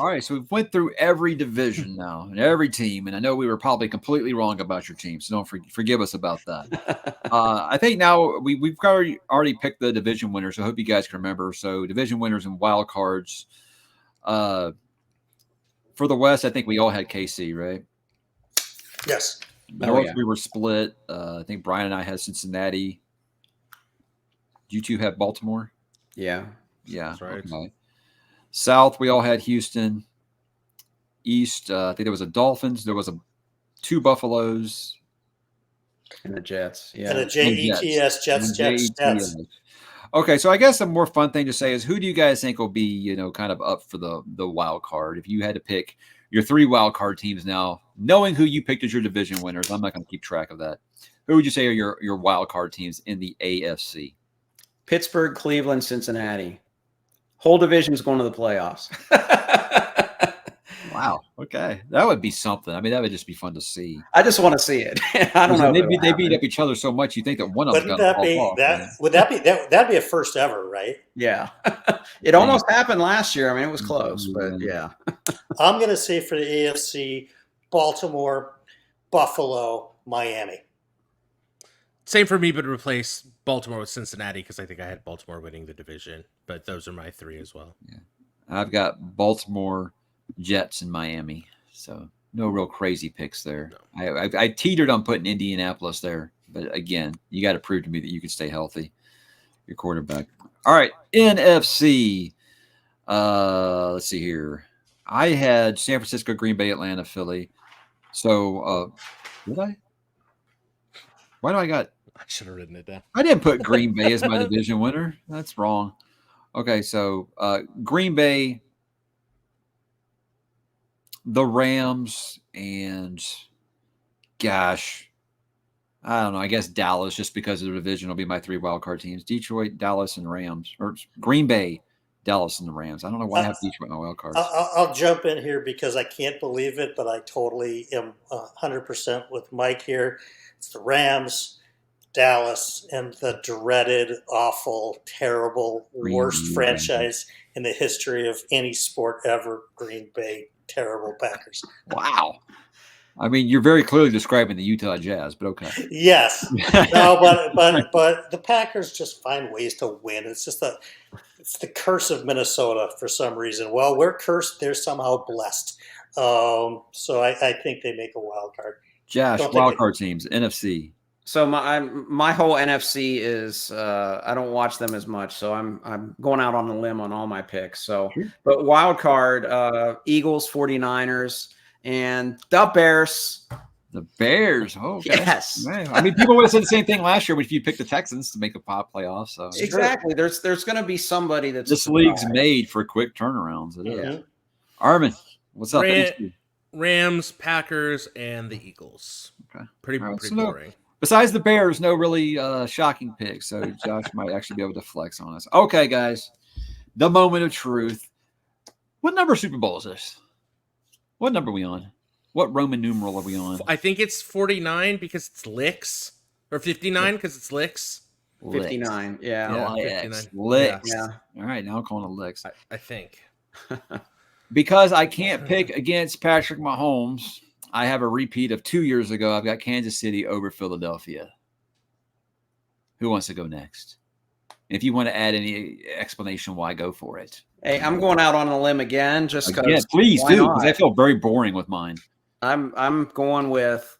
All right, so we've went through every division now and every team, and I know we were probably completely wrong about your team, so don't forgive us about that. I think now we've already picked the division winners. So I hope you guys can remember. So division winners and wild cards. For the West, I think we all had KC, right? Yes. North, we were split. I think Brian and I had Cincinnati. You two have Baltimore? Yeah. That's right. Okay. South, we all had Houston. East, I think there was a Dolphins. There was two Buffaloes. And the Jets. Yeah. And the Jets. Jets. Okay, so I guess the more fun thing to say is, who do you guys think will be, kind of up for the wild card? If you had to pick your 3 wild card teams now, knowing who you picked as your division winners, I'm not going to keep track of that. Who would you say are your wild card teams in the AFC? Pittsburgh, Cleveland, Cincinnati. Whole division's going to the playoffs. Wow. Okay. That would be something. I mean, that would just be fun to see. I just want to see it. I don't know. They beat up each other so much, you think that one of them got to fall off. That'd be a first ever, right? Yeah. It almost happened last year. I mean, it was close, but yeah. I'm going to say for the AFC, Baltimore, Buffalo, Miami. Same for me, but replace Baltimore with Cincinnati because I think I had Baltimore winning the division. But those are my 3 as well. Yeah. I've got Baltimore, Jets, and Miami. So no real crazy picks there. No. I teetered on putting Indianapolis there. But again, you got to prove to me that you can stay healthy, your quarterback. All right, NFC. Let's see here. I had San Francisco, Green Bay, Atlanta, Philly. So did I? Why do I got? I should have written it down. I didn't put Green Bay as my division winner. That's wrong. Okay, so Green Bay, the Rams, and gosh, I don't know. I guess Dallas, just because of the division, will be my 3 wildcard teams: Detroit, Dallas, and Rams, or Green Bay, Dallas, and the Rams. I don't know why I have Detroit in my wild cards. I'll jump in here because I can't believe it, but I totally am 100% with Mike here. It's the Rams, Dallas, and the dreaded, awful, terrible, worst franchise in the history of any sport ever, Green Bay, terrible Packers. Wow. I mean, you're very clearly describing the Utah Jazz, but okay. Yes. No, but the Packers just find ways to win. It's just it's the curse of Minnesota for some reason. Well, we're cursed. They're somehow blessed. So I think they make a wild card. Josh, wild card teams, NFC. So my whole NFC is I don't watch them as much, so I'm going out on a limb on all my picks. So, but wild card, Eagles, 49ers, and the Bears. The Bears, okay. Yes. Man. I mean, people would have said the same thing last year if you picked the Texans to make a pop playoff. So exactly, there's going to be somebody that's this league's made for quick turnarounds. It is. Armin, what's up? Rams, Packers, and the Eagles. Okay, pretty boring. Besides the Bears, no really shocking picks. So Josh might actually be able to flex on us. Okay, guys, the moment of truth. What number Super Bowl is this? What number are we on? What Roman numeral are we on? I think it's 49 because it's licks, or 59 because it's licks. 59, yeah. 59. Licks. Yeah. All right, now I'm calling it licks. I think. Because I can't pick against Patrick Mahomes, I have a repeat of 2 years ago. I've got Kansas City over Philadelphia. Who wants to go next? If you want to add any explanation why, go for it. Hey, I'm going out on a limb again, just because. Yeah, please do, because I feel very boring with mine. I'm going with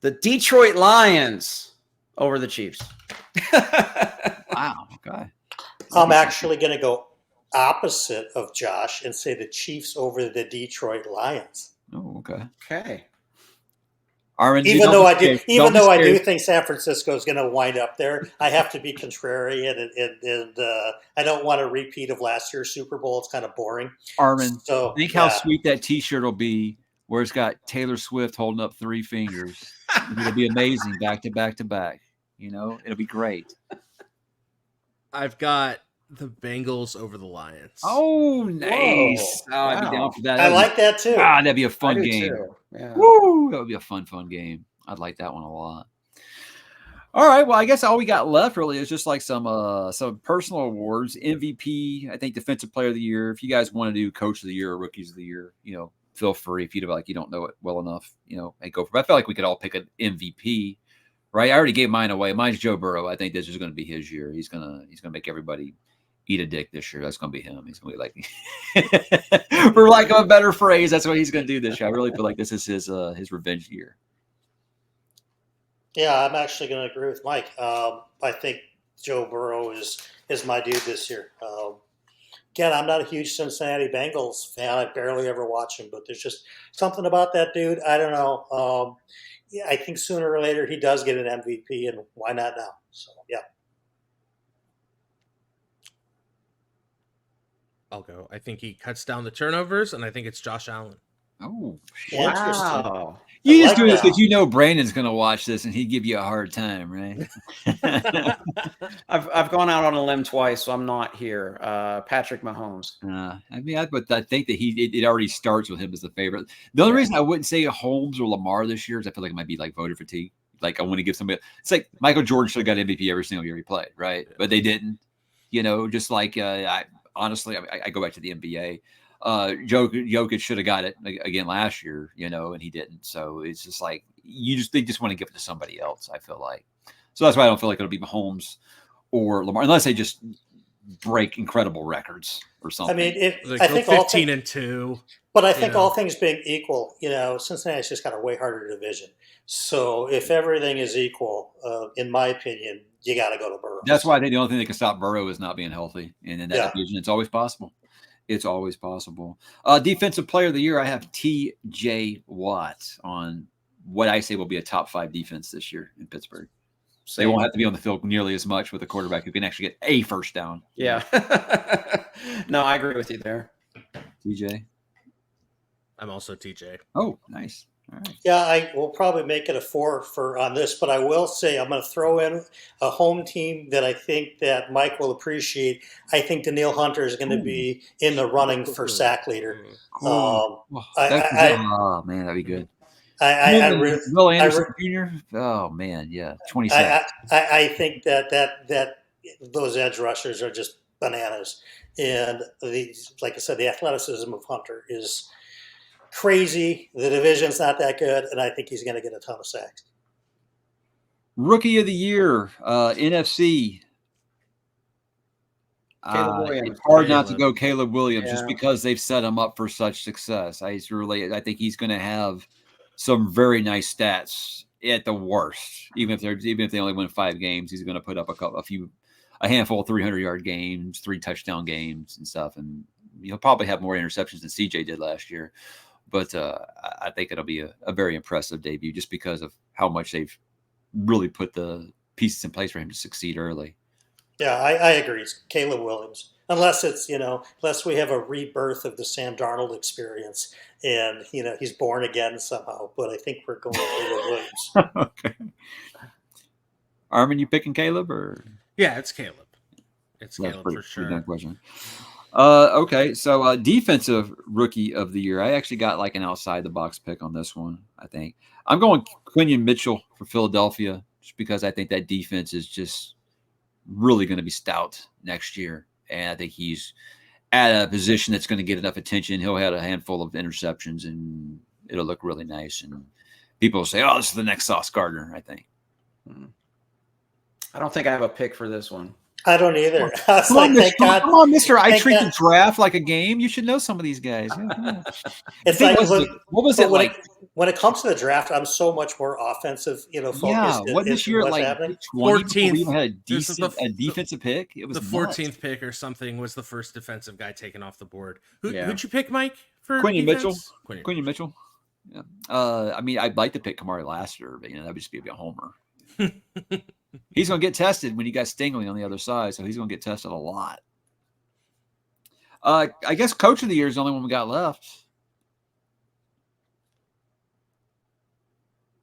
the Detroit Lions over the Chiefs. Wow. Okay. I'm actually going to go opposite of Josh and say the Chiefs over the Detroit Lions. Oh, okay. Okay. Armin, even though I do think San Francisco is going to wind up there, I have to be contrarian, and I don't want a repeat of last year's Super Bowl. It's kind of boring. Armin, think how sweet that T-shirt will be, where it's got Taylor Swift holding up 3 fingers. It'll be amazing, back to back to back. It'll be great. I've got the Bengals over the Lions. Oh, nice. Whoa. I'd be down for that. I like that too. That'd be a fun game. Yeah. Woo! That would be a fun game. I'd like that one a lot. All right. Well, I guess all we got left really is just like some personal awards. MVP, I think Defensive Player of the Year. If you guys want to do Coach of the Year or Rookies of the Year, feel free. If you like you don't know it well enough, hey, go for it. I feel like we could all pick an MVP, right? I already gave mine away. Mine's Joe Burrow. I think this is going to be his year. He's gonna make everybody eat a dick this year. That's going to be him. He's going to be like, for lack of a better phrase, that's what he's going to do this year. I really feel like this is his revenge year. Yeah, I'm actually going to agree with Mike. I think Joe Burrow is my dude this year. Again, I'm not a huge Cincinnati Bengals fan. I barely ever watch him, but there's just something about that dude. I don't know. Yeah, I think sooner or later he does get an MVP, and why not now? So, yeah. I'll go. I think he cuts down the turnovers, and I think it's Josh Allen. Oh, Interesting. Wow. You just do this because Brandon's going to watch this and he'd give you a hard time, right? I've gone out on a limb twice, so I'm not here. Patrick Mahomes. I think that it already starts with him as the favorite. The only reason I wouldn't say Holmes or Lamar this year is I feel like it might be like voter fatigue. Like I want to give somebody. It's like Michael Jordan should have got MVP every single year he played, right? But they didn't. Just like I go back to the NBA. Jokic should have got it again last year, and he didn't. So it's just like they just want to give it to somebody else. I feel like, so that's why I don't feel like it'll be Mahomes or Lamar unless they just break incredible records or something. I mean, I think 15-2. But I think all things being equal, Cincinnati's just got a way harder division. So if everything is equal, in my opinion, you got to go to Burrow. That's why I think the only thing that can stop Burrow is not being healthy, and in that division, it's always possible. It's always possible. Defensive Player of the Year, I have T.J. Watt on what I say will be a top 5 defense this year in Pittsburgh. They won't have to be on the field nearly as much with a quarterback who can actually get a first down. Yeah. No, I agree with you there. TJ? I'm also TJ. Oh, nice. All right. Yeah, I will probably make it a 4 on this, but I will say I'm going to throw in a home team that I think that Mike will appreciate. I think Daniil Hunter is going to be in the running for sack leader. Oh, man, that'd be good. Will Anderson Jr. Oh man, yeah, 27. I think that those edge rushers are just bananas, and like I said, the athleticism of Hunter is crazy. The division's not that good, and I think he's going to get a ton of sacks. Rookie of the Year, NFC. It's hard not to go Caleb Williams just because they've set him up for such success. I think he's going to have some very nice stats at the worst. Even if they only win 5 games, he's going to put up a handful of 300-yard games, 3 touchdown games and stuff, and he'll probably have more interceptions than CJ did last year. But I think it'll be a very impressive debut just because of how much they've really put the pieces in place for him to succeed early. Yeah, I agree. It's Caleb Williams. Unless it's, unless we have a rebirth of the Sam Darnold experience and, he's born again somehow. But I think we're going Caleb Williams. Okay. Armin, you picking Caleb or? Yeah, it's Caleb. It's Caleb for sure. Question. Okay, so defensive rookie of the year. I actually got like an outside the box pick on this one. I think I'm going Quinion Mitchell for Philadelphia just because I think that defense is just really going to be stout next year, and I think he's at a position that's going to get enough attention. He'll have a handful of interceptions, and it'll look really nice. And people will say, "Oh, this is the next Sauce Gardner." I think. I don't think I have a pick for this one. I don't either. Come on, Mister. I treat the draft like a game. You should know some of these guys. It's like what was it like? When it comes to the draft, I'm so much more offensive, focused. Yeah, what this year like 14th? We even had a defensive pick. It was the 14th pick or something was the first defensive guy taken off the board. Who'd you pick, Mike? For Quinion Mitchell. Quinion Mitchell. Yeah. I mean, I'd like to pick Kamari Lassiter, but that would just be a homer. He's going to get tested when you got Stingley on the other side, so he's going to get tested a lot. I guess Coach of the Year is the only one we got left.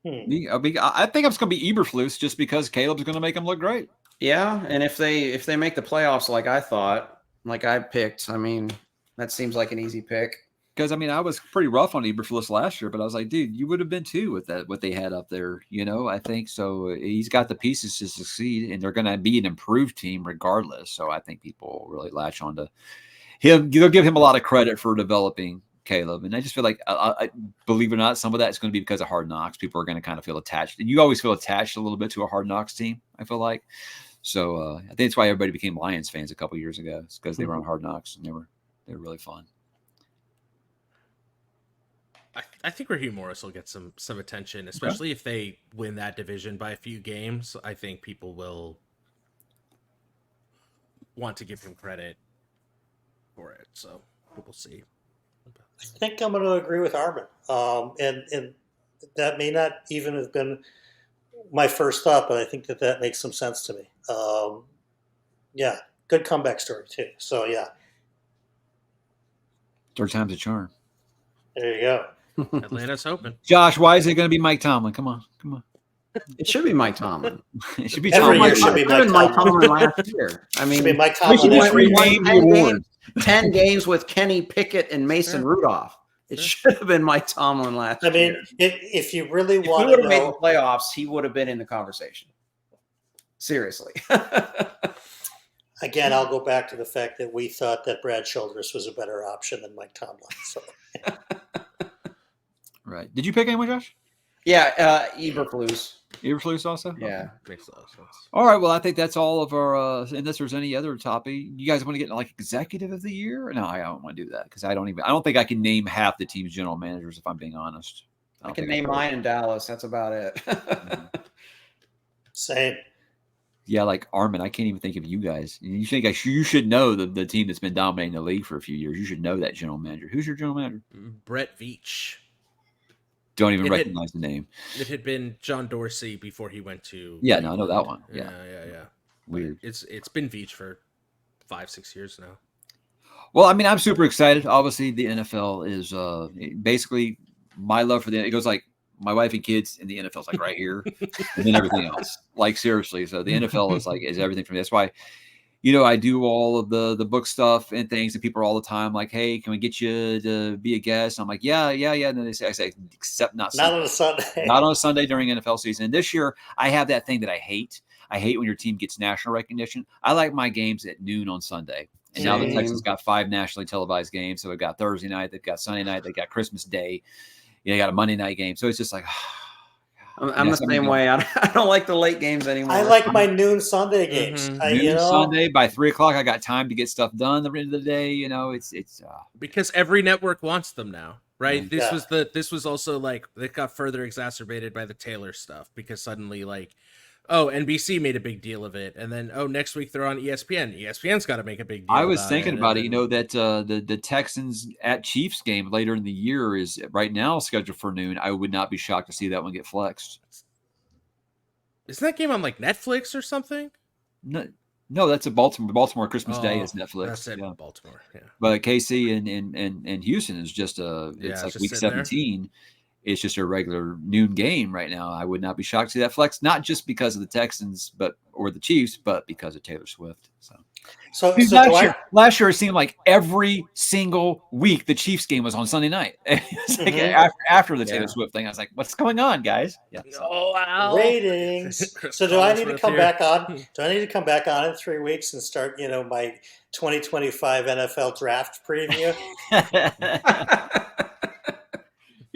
I think it's going to be Eberflus just because Caleb's going to make him look great. Yeah, and if they make the playoffs like I thought, like I picked, I mean, that seems like an easy pick. because I mean I was pretty rough on Eberflus last year, but I was like, dude, you would have been too with that what they had up there. I think so. He's got the pieces to succeed, and they're going to be an improved team regardless. So I think people will really latch on to him. They'll give him a lot of credit for developing Caleb, and I just feel like, I believe it or not, some of that is going to be because of Hard Knocks. People are going to kind of feel attached, and you always feel attached a little bit to a Hard Knocks team, I feel like. So I think that's why everybody became Lions fans a couple years ago. It's because they were on Hard Knocks, and they were really fun. I think Raheem Morris will get some attention, especially if they win that division by a few games. I think people will want to give him credit for it. So we'll see. I think I'm going to agree with Armin. And that may not even have been my first thought, but I think that makes some sense to me. Yeah, good comeback story too. So yeah. Third time's a charm. There you go. Atlanta's open. Josh, why is it going to be Mike Tomlin? Come on. It should be Mike Tomlin. It should be Every Tomlin. year should be Mike Tomlin last year. I mean, Should be Mike We should Tomlin. just rename the award. 10 games with Kenny Pickett and Mason Rudolph. It should have been Mike Tomlin last year. I mean, if you really If we want would to have made the know, playoffs, he would have been in the conversation. Seriously. again, I'll go back to the fact that we thought that Brad Childress was a better option than Mike Tomlin. So Right. Did you pick anyone, Josh? Yeah, Eberflus. Eberflus also? Yeah. Makes a lot of sense. All right. Well, I think that's all of our. Unless there's any other topic, you guys want to get like executive of the year? No, I don't want to do that because I don't think I can name half the team's general managers if I'm being honest. I can name mine in Dallas. That's about it. same. Yeah, like Armin, I can't even think of you guys. You think you should know the team that's been dominating the league for a few years. You should know that general manager. Who's your general manager? Brett Veach. Don't even recognize the name. It had been John Dorsey before he went to. Yeah, no, I know that one. Yeah. Weird. It's been Veach for 5-6 years now. Well, I mean, I'm super excited. Obviously, the NFL is basically my love for it goes like my wife and kids, and the NFL's like right here, and then everything else. Like seriously, so the NFL is everything for me. That's why, I do all of the book stuff and things, and people are all the time like, "Hey, can we get you to be a guest?" I'm like, "Yeah." And then I say, "Except not on a Sunday. Not on a Sunday during NFL season." And this year, I have that thing that I hate. I hate when your team gets national recognition. I like my games at noon on Sunday. And now the Texans got 5 nationally televised games. So they've got Thursday night, they've got Sunday night, they've got Christmas Day. They got a Monday night game. So it's just like, I'm the same way. I don't like the late games anymore. I like my noon Sunday games. Noon Sunday by 3:00, I got time to get stuff done the end of the day. It's because every network wants them now, right? Yeah. This was also like it got further exacerbated by the Taylor stuff because suddenly NBC made a big deal of it, and then next week they're on ESPN. ESPN's got to make a big deal. I was thinking about it. That the Texans at Chiefs game later in the year is right now scheduled for noon. I would not be shocked to see that one get flexed. Isn't that game on like Netflix or something? No, that's a Baltimore Christmas Day is Netflix. That's it, Baltimore. Yeah, but KC and Houston is just it's like week 17. There. It's just a regular noon game right now. I would not be shocked to see that flex, not just because of the Texans, or the Chiefs, but because of Taylor Swift. So last year it seemed like every single week the Chiefs game was on Sunday night. It's like after the Taylor Swift thing, I was like, "What's going on, guys?" Yeah. Oh wow! Ratings. So do I need to come back on? Do I need to come back on in 3 weeks and start, my 2025 NFL draft preview?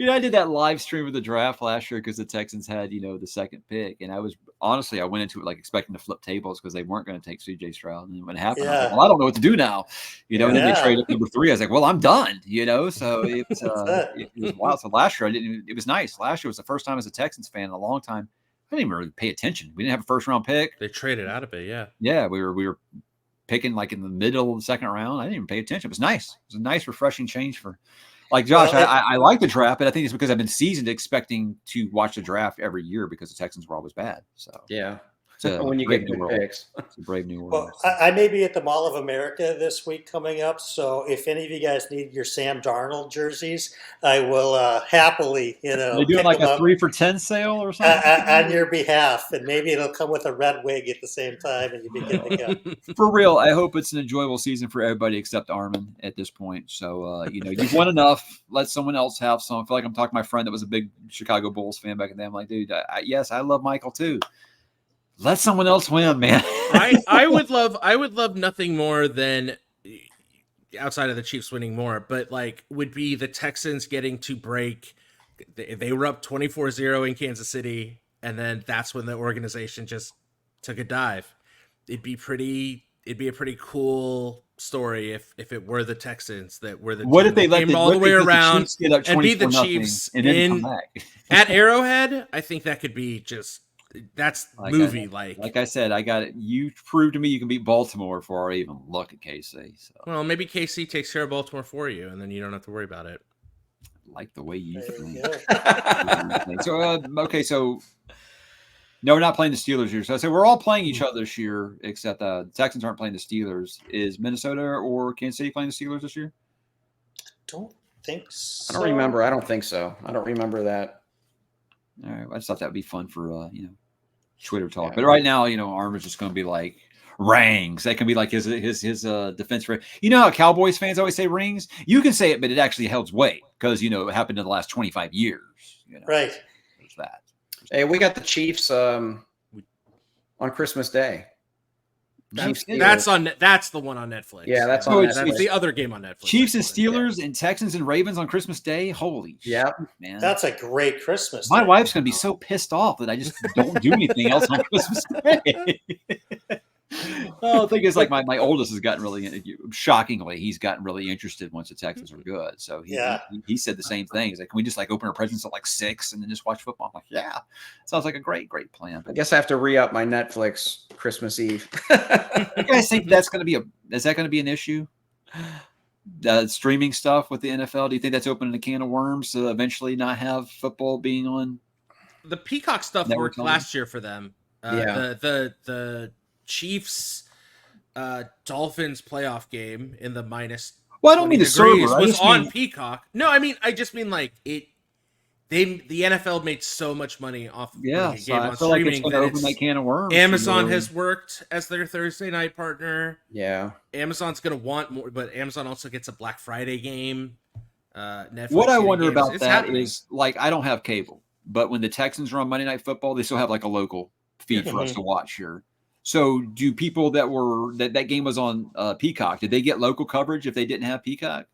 I did that live stream of the draft last year because the Texans had, the second pick. And I went into it like expecting to flip tables because they weren't going to take CJ Stroud. And when it happened, I was like, well, I don't know what to do now. And then they traded up number 3. I was like, well, I'm done, So it was wild. So last year, it was nice. Last year was the first time as a Texans fan in a long time. I didn't even really pay attention. We didn't have a first round pick. They traded out of it. Yeah. Yeah. We were picking like in the middle of the second round. I didn't even pay attention. It was nice. It was a nice, refreshing change for. Like Josh, I like the draft, but I think it's because I've been seasoned expecting to watch the draft every year because the Texans were always bad. So yeah, when you get good world. picks. It's a brave new world. Well, I may be at the Mall of America this week coming up, so if any of you guys need your Sam Darnold jerseys, I will happily, They doing pick like them a up 3 for $10 sale or something? on your behalf, and maybe it'll come with a red wig at the same time, and you'll be good to go. For real, I hope it's an enjoyable season for everybody except Armin at this point. So, you've won enough. Let someone else have some. I feel like I'm talking to my friend that was a big Chicago Bulls fan back in the day. I'm like, dude, yes, I love Michael too. Let someone else win, man. I would love nothing more than, outside of the Chiefs winning more, but would be the Texans getting to break. They were up 24-0 in Kansas City, and then that's when the organization just took a dive. It'd be a pretty cool story if it were the Texans that were the What team if they that let came all the way around and beat the Chiefs and then come back? at Arrowhead? I think that could be that's movie-like. Like I said, I got it. You proved to me you can beat Baltimore before I even look at KC. So. Well, maybe KC takes care of Baltimore for you, and then you don't have to worry about it. Like the way you think. Go. So no, we're not playing the Steelers here. So I said we're all playing each other this year, except the Texans aren't playing the Steelers. Is Minnesota or Kansas City playing the Steelers this year? Don't think so. I don't remember. I don't think so. I don't remember that. All right, I just thought that would be fun for Twitter talk. Yeah. But right now, Armin's just going to be like rings. That can be like his defense rate. You know how Cowboys fans always say rings? You can say it, but it actually holds weight because it happened in the last 25 years. Right. There's that. Hey, we got the Chiefs on Christmas Day. That's the one on Netflix. Yeah, that's on Netflix. That's the other game on Netflix. Chiefs and Steelers and Texans and Ravens on Christmas Day. Holy shit, man. That's a great Christmas My day. wife's going to be so pissed off that I just don't do anything else on Christmas Day. The thing is, my oldest has gotten really, shockingly, he's gotten really interested once the Texans are good. So he said the same thing. He's like, can we just open our presents at 6 and then just watch football? I'm like, yeah, sounds like a great plan. But I guess I have to re-up my Netflix Christmas Eve. You guys think is that going to be an issue? Streaming stuff with the NFL? Do you think that's opening a can of worms to eventually not have football being on? The Peacock stuff worked last year for them. The Chiefs Dolphins playoff game in the minus. Well, I don't mean the server. Was on Peacock. No, I just mean it. The NFL made so much money off. Yeah, so I feel like it's going to open that can of worms. Amazon has worked as their Thursday night partner. Yeah, Amazon's going to want more, but Amazon also gets a Black Friday game. Netflix. What I wonder about that is I don't have cable, but when the Texans are on Monday Night Football, they still have a local feed for us to watch here. So do people that game was on Peacock, did they get local coverage if they didn't have Peacock?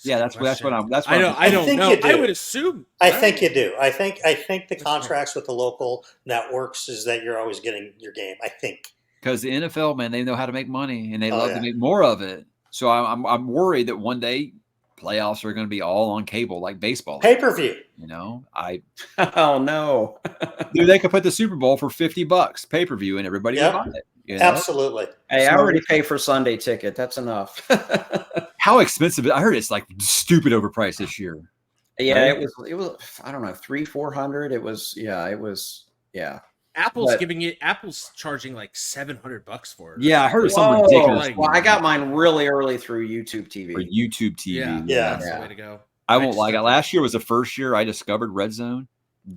Yeah, that's what I'm. I don't know. I would assume. I think you do. I think the contracts with the local networks is that you're always getting your game. I think because the NFL, man, they know how to make money and they love to make more of it. So I'm worried that one day playoffs are going to be all on cable like baseball. Pay-per-view. Oh no. Dude, they could put the Super Bowl for $50 pay-per-view and everybody would buy it. Absolutely. Hey, I already pay for Sunday ticket. That's enough. How expensive? I heard it's stupid overpriced this year. Yeah, right? it was I don't know, 300-400. It was Apple's charging $700 for it. Yeah, I heard something ridiculous. Well, I got mine really early through YouTube TV. Or YouTube TV. Yeah. That's the way to go. I won't lie. Last year was the first year I discovered Red Zone.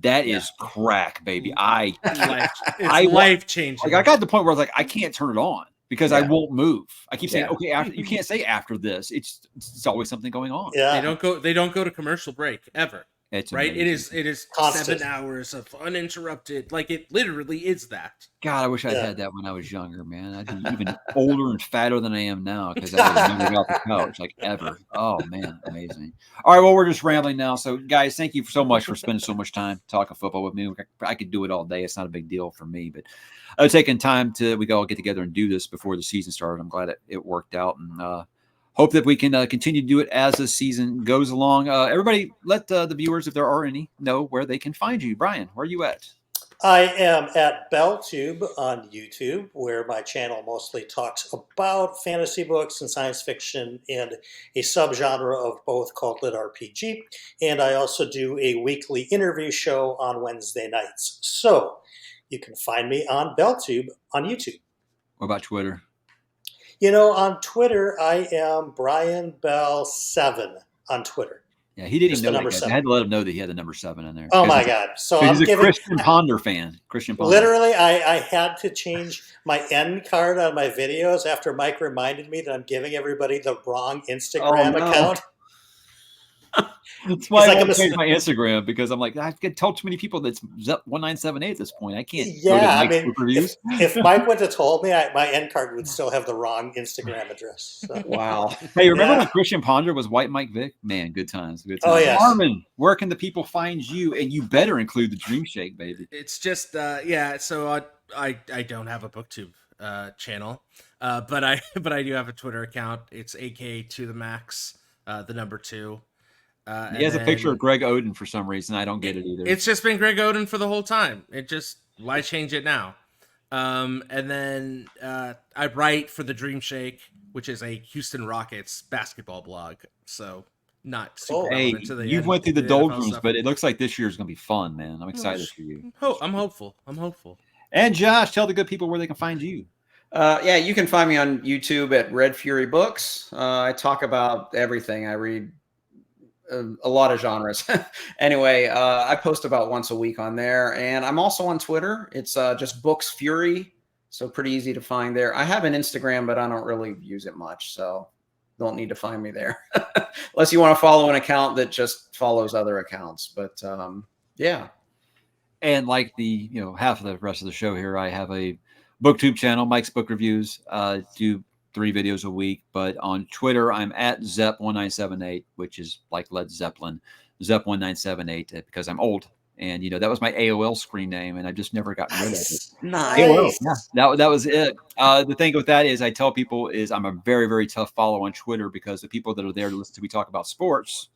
That is crack, baby. It's life changing. I got to the point where I was I can't turn it on because I won't move. I keep saying, okay, after you can't say after this. It's always something going on. Yeah. They don't go to commercial break ever. It's right. Amazing. It is constant. 7 hours of uninterrupted. It literally is that. God, I wish I'd had that when I was younger, man. I'd be even older and fatter than I am now because I was never off the couch ever. Oh man, amazing. All right, well, we're just rambling now. So, guys, thank you so much for spending so much time talking football with me. I could do it all day. It's not a big deal for me, but taking time we all get together and do this before the season started. I'm glad it worked out and. Hope that we can continue to do it as the season goes along. Everybody, let the viewers, if there are any, know where they can find you. Brian, where are you at? I am at BellTube on YouTube, where my channel mostly talks about fantasy books and science fiction and a subgenre of both called Lit RPG. And I also do a weekly interview show on Wednesday nights. So You can find me on BellTube on YouTube. What about Twitter? On Twitter, I am Brian Bell 7 on Twitter. Yeah, he didn't Just even the know number that. 7. I had to let him know that he had the number 7 in there. Oh my God! So I'm he's a giving Christian Ponder fan. Christian Ponder. literally, I had to change my end card on my videos after Mike reminded me that I'm giving everybody the wrong Instagram account. That's why He's I like, won't change my Instagram, because I'm like, I've told too many people that's 1978 at this point. I can't. Yeah, I mean, reviews. if Mike went to told me, my end card would still have the wrong Instagram address. So. Wow. Hey, remember when Christian Ponder was White Mike Vick? Man, good times. Good times. Oh, yes. Armin, where can the people find you? And you better include the Dream Shake, baby. It's just so I don't have a BookTube channel, but I do have a Twitter account. It's AK to the max, the number 2. He has a picture of Greg Oden for some reason. I don't get it either. It's just been Greg Oden for the whole time. Why change it now? And then I write for the Dream Shake, which is a Houston Rockets basketball blog. So not super relevant to the you went through the NFL doldrums, stuff. but it looks like this year is going to be fun, man. I'm excited for you. I'm hopeful. And Josh, tell the good people where they can find you. Yeah, you can find me on YouTube at Red Fury Books. I talk about everything. I read a lot of genres. Anyway, I post about once a week on there, and I'm also on Twitter. It's just Books Fury, so pretty easy to find there. I have an Instagram, but I don't really use it much, so don't need to find me there unless you want to follow an account that just follows other accounts. But yeah. And like the half of the rest of the show here, I have a BookTube channel, Mike's Book Reviews. Do 3 videos a week, but on Twitter I'm at Zepp1978, which is like Led Zeppelin, Zepp1978, because I'm old, and that was my AOL screen name, and I've just never gotten rid of it. Nice. AOL, yeah, that was it. The thing with that is, I tell people is I'm a very, very tough follow on Twitter, because the people that are there to listen to me talk about sports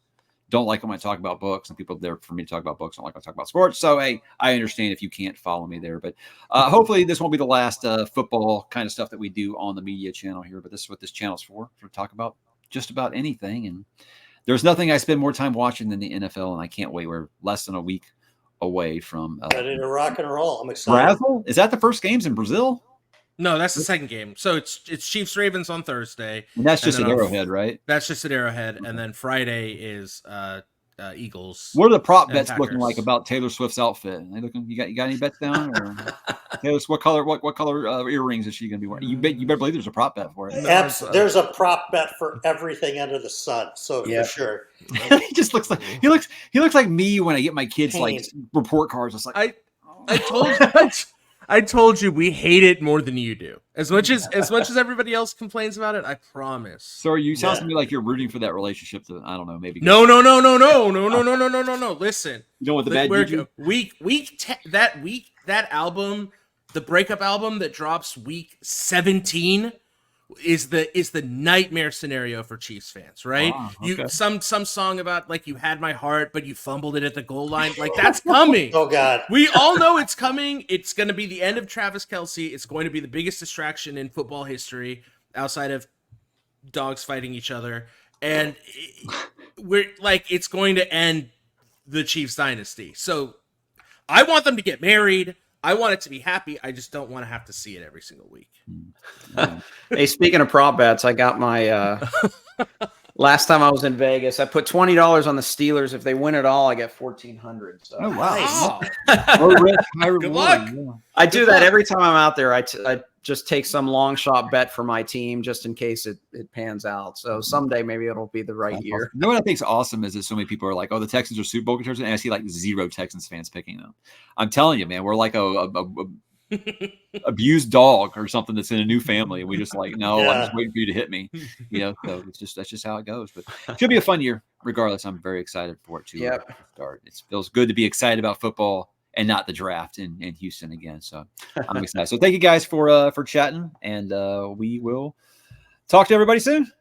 don't like when I talk about books, and people there for me to talk about books don't like when I talk about sports. So hey, I understand if you can't follow me there, but hopefully this won't be the last football kind of stuff that we do on the media channel here. But this is what this channel's for talk about just about anything. And there's nothing I spend more time watching than the NFL, and I can't wait. We're less than a week away from ready to rock and roll. I'm excited. Brazil? Is that the first games in Brazil? No, that's the second game. So it's Chiefs Ravens on Thursday. And that's just at Arrowhead, right? That's just at Arrowhead, and then Friday is Eagles. What are the prop bets looking like about Taylor Swift's outfit? Are they looking? You got any bets down? Or Taylor, what color earrings is she going to be wearing? You better believe there's a prop bet for it. There's a prop bet for everything under the sun. So for sure, he just looks like he looks like me when I get my kids like report cards. It's like I told you we hate it more than you do. As much as everybody else complains about it, I promise. So you sound to me like you're rooting for that relationship to, I don't know, maybe. No. Listen. You know what the bad juju? That album, the breakup album that drops week 17 is the nightmare scenario for Chiefs fans, right? Wow, okay. Some song about like you had my heart, but you fumbled it at the goal line. Like that's coming. Oh God. We all know it's coming. It's going to be the end of Travis Kelce. It's going to be the biggest distraction in football history outside of dogs fighting each other. And it's going to end the Chiefs dynasty. So I want them to get married. I want it to be happy. I just don't want to have to see it every single week. Hey, speaking of prop bets, I got my last time I was in Vegas, I put $20 on the Steelers. If they win it all, I get $1,400. So. Oh wow! Nice. Low risk, high reward. Good luck. Yeah. I do that every time I'm out there. I just take some long shot bet for my team just in case it pans out. So someday maybe it'll be the right year. You know what I think is awesome is that so many people are like, "Oh, the Texans are Super Bowl contenders," and I see like 0 Texans fans picking them. I'm telling you, man, we're like a abused dog or something that's in a new family, and we just like, no, I'm just waiting for you to hit me. So that's just how it goes. But it should be a fun year, regardless. I'm very excited for it to start. It feels good to be excited about football and not the draft in Houston again. So I'm excited. So thank you guys for chatting, and we will talk to everybody soon.